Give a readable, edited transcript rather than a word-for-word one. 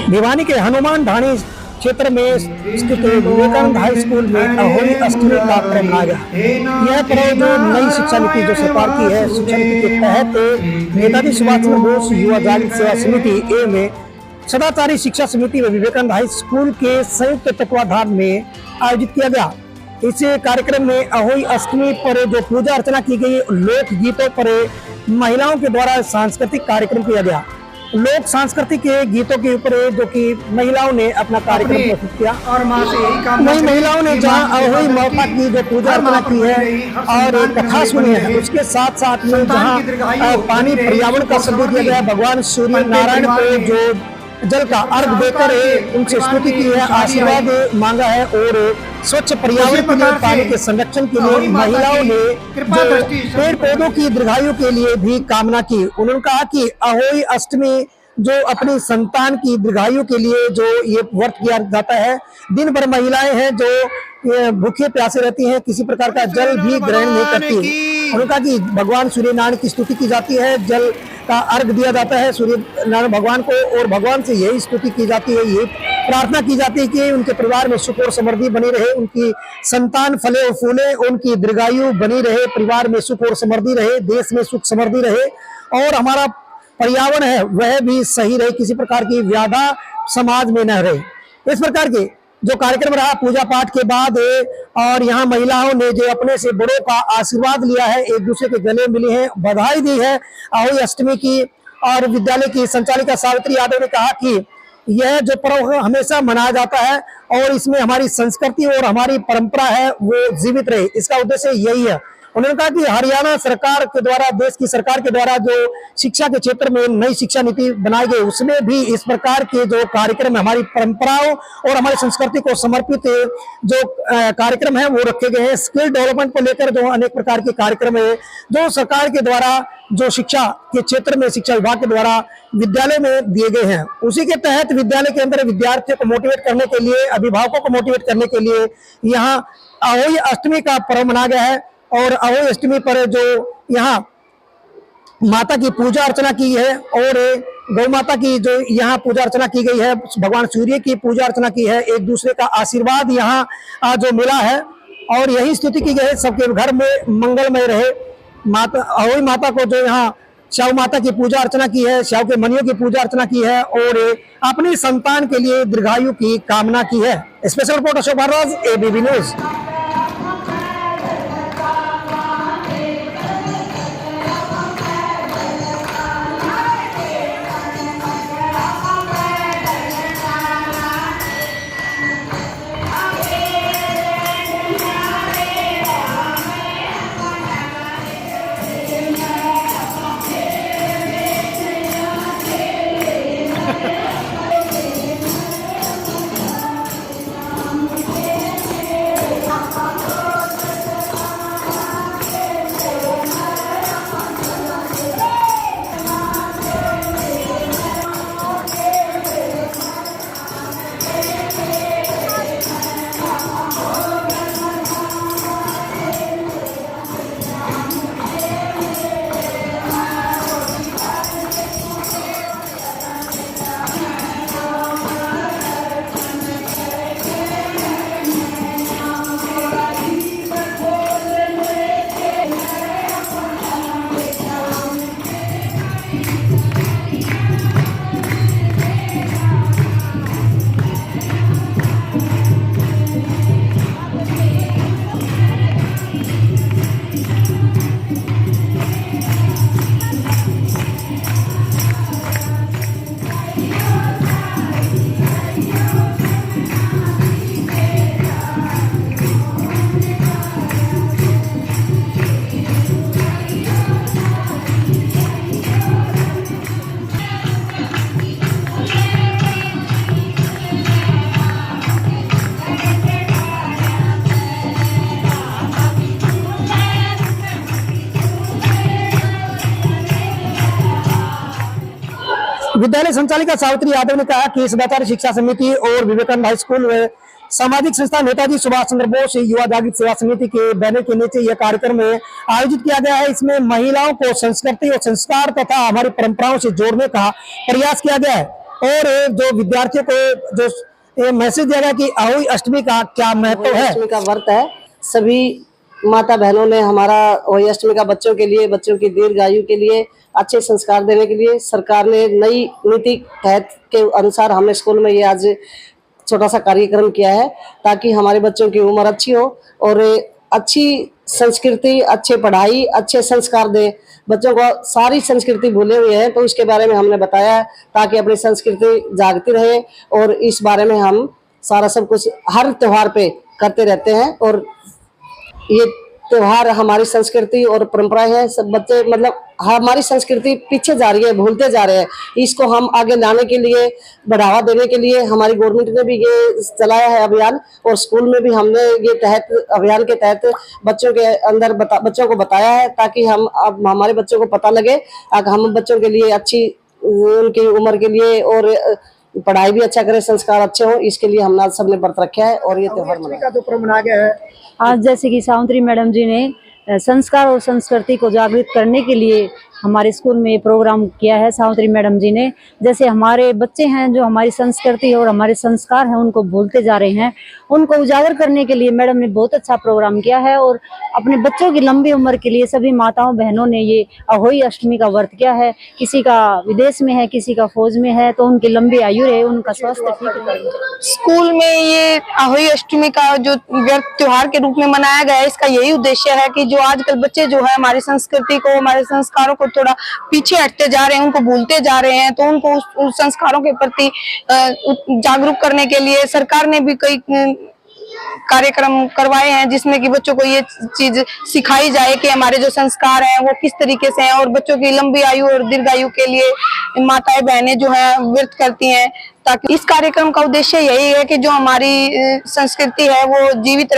भिवानी के हनुमान ढाणी क्षेत्र में स्थित विवेकानंद हाई स्कूल में होली अष्टमी का पर्व मनाया गया। यह पर्व जो नई शिक्षा नीति जो सरकार की है, शिक्षा नीति के तहत नेताजी सुभाष चंद्र बोस युवा जागृत सेवा समिति ए में सदाचारी शिक्षा समिति व विवेकानंद हाई स्कूल के संयुक्त तत्वाधान में आयोजित किया गया। इस कार्यक्रम में अहोई अष्टमी पर जो पूजा अर्चना की गई, लोक गीतों पर महिलाओं के द्वारा सांस्कृतिक कार्यक्रम किया गया। लोक सांस्कृतिक गीतों के ऊपर जो कि महिलाओं ने अपना कार्यक्रम प्रस्तुत किया और वही महिलाओं ने जहाँ अहोई माता की जो पूजा अर्चना की है और कथा सुनी है, उसके साथ साथ में जहाँ पानी पर्यावरण का संदेश दिया गया, भगवान सूर्य नारायण को जो जल का अर्घ देकर उनसे स्तुति की है, आशीर्वाद मांगा है और स्वच्छ पर्यावरण के लिए, पानी के संरक्षण के लिए महिलाओं ने जो पेड़ पौधों की दीर्घायु के लिए भी कामना की। उन्होंने कहा कि अहोई अष्टमी जो अपनी संतान की दीर्घायु के लिए जो ये व्रत किया जाता है, दिन भर महिलाएं हैं जो भूखे प्यासे रहती हैं, किसी प्रकार का जल भी ग्रहण नहीं करती। उन्होंने कहा कि भगवान सूर्य नारायण की स्तुति की जाती है, जल का अर्घ दिया जाता है सूर्य नारायण भगवान को और भगवान से यही स्तुति की जाती है, यही प्रार्थना की जाती है कि उनके परिवार में सुख और समृद्धि बनी रहे, उनकी संतान फले और फूले, उनकी दीर्घायु बनी रहे, परिवार में सुख और समृद्धि रहे, देश में सुख समृद्धि रहे और हमारा पर्यावरण है वह भी सही रहे, किसी प्रकार की व्याधा समाज में न रहे। इस प्रकार के जो कार्यक्रम रहा पूजा पाठ के बाद और यहाँ महिलाओं ने जो अपने से बड़ों का आशीर्वाद लिया है, एक दूसरे के गले मिली है, बधाई दी है अहोई अष्टमी की। और विद्यालय की संचालिका सावित्री यादव ने कहा कि यह जो पर्व हमेशा मनाया जाता है और इसमें हमारी संस्कृति और हमारी परंपरा है वो जीवित रहे, इसका उद्देश्य यही है। उन्होंने कहा कि हरियाणा सरकार के द्वारा, देश की सरकार के द्वारा जो शिक्षा के क्षेत्र में नई शिक्षा नीति बनाई गई, उसमें भी इस प्रकार के जो कार्यक्रम हमारी परंपराओं और हमारी संस्कृति को समर्पित जो कार्यक्रम है वो रखे गए हैं। स्किल डेवलपमेंट को लेकर जो अनेक प्रकार के कार्यक्रम है जो सरकार के द्वारा जो शिक्षा के क्षेत्र में शिक्षा विभाग के द्वारा विद्यालय में दिए गए हैं, उसी के तहत विद्यालय के अंदर विद्यार्थियों को मोटिवेट करने के लिए, अभिभावकों को मोटिवेट करने के लिए यहाँ अहोई अष्टमी का पर्व मनाया गया है। और अहोई अष्टमी पर जो यहाँ माता की पूजा अर्चना की है और गौ माता की जो यहाँ पूजा अर्चना की गई है, भगवान सूर्य की पूजा अर्चना की है, एक दूसरे का आशीर्वाद यहाँ जो मिला है और यही स्तुति की गई है सबके घर में मंगलमय रहे। माता अहोई माता को जो यहाँ श्याव माता की पूजा अर्चना की है, श्याव के मनियों की पूजा अर्चना की है और अपनी संतान के लिए दीर्घायु की कामना की है। Special report Ashok Bhardwaj, ABP news. विद्यालय संचालिका सावित्री यादव ने कहा कि सदाचार शिक्षा समिति और विवेकानंद हाई स्कूल में सामाजिक संस्था नेताजी सुभाष चंद्र बोस युवा जागृत सेवा समिति के बैनर के नीचे यह कार्यक्रम आयोजित किया गया है। इसमें महिलाओं को संस्कृति और संस्कार तथा हमारी परंपराओं से जोड़ने का प्रयास किया गया है। और जो विद्यार्थियों को जो ये मैसेज देगा कि अहोई अष्टमी का क्या महत्व है। अष्टमी का व्रत है, सभी माता बहनों ने हमारा अहोई अष्टमी का बच्चों के लिए, बच्चों की दीर्घायु के लिए, अच्छे संस्कार देने के लिए सरकार ने नई नीति तहत के अनुसार हमने स्कूल में ये आज छोटा सा कार्यक्रम किया है, ताकि हमारे बच्चों की उम्र अच्छी हो और अच्छी संस्कृति, अच्छे पढ़ाई, अच्छे संस्कार दे। बच्चों को सारी संस्कृति भूले हुए हैं, तो उसके बारे में हमने बताया है, ताकि अपनी संस्कृति जागती रहे। और इस बारे में हम सारा सब कुछ हर त्योहार पे करते रहते हैं। और ये त्योहार हमारी संस्कृति और परंपराएं हैं। सब बच्चे मतलब हमारी संस्कृति पीछे जा रही है, भूलते जा रहे हैं। इसको हम आगे लाने के लिए, बढ़ावा देने के लिए हमारी गवर्नमेंट ने भी ये चलाया है अभियान, और स्कूल में भी हमने ये अभियान के तहत बच्चों के अंदर बच्चों को बताया है, ताकि हम अब हमारे बच्चों को पता लगे, हम बच्चों के लिए अच्छी उनकी उम्र के लिए और पढ़ाई भी अच्छा करे, संस्कार अच्छे हो, इसके लिए हमने आज सबने व्रत रखा है और ये त्योहार मना गया है। आज जैसे कि सावित्री मैडम जी ने संस्कार और संस्कृति को जागृत करने के लिए हमारे स्कूल में ये प्रोग्राम किया है। सावित्री मैडम जी ने, जैसे हमारे बच्चे हैं जो हमारी संस्कृति और हमारे संस्कार हैं उनको भूलते जा रहे हैं, उनको उजागर करने के लिए मैडम ने बहुत अच्छा प्रोग्राम किया है। और अपने बच्चों की लंबी उम्र के लिए सभी माताओं बहनों ने ये अहोई अष्टमी का व्रत किया है। किसी का विदेश में है, किसी का फौज में है, तो उनकी लंबी आयु रहे, उनका स्वास्थ्य ठीक रहे। स्कूल में ये अहोई अष्टमी का जो व्रत त्योहार के रूप में मनाया गया है, इसका यही उद्देश्य है कि जो आजकल बच्चे जो है हमारी संस्कृति को, हमारे संस्कारों को थोड़ा पीछे हटते जा रहे हैं, उनको भूलते जा रहे हैं, तो उनको उस संस्कारों के प्रति जागरूक करने के लिए सरकार ने भी कई कार्यक्रम करवाए हैं, जिसमें कि बच्चों को ये चीज सिखाई जाए कि हमारे जो संस्कार हैं वो किस तरीके से हैं। और बच्चों की लंबी आयु और दीर्घायु के लिए माताएं बहनें जो है व्रत करती हैं, ताकि इस कार्यक्रम का उद्देश्य यही है कि जो हमारी संस्कृति है वो जीवित रहे।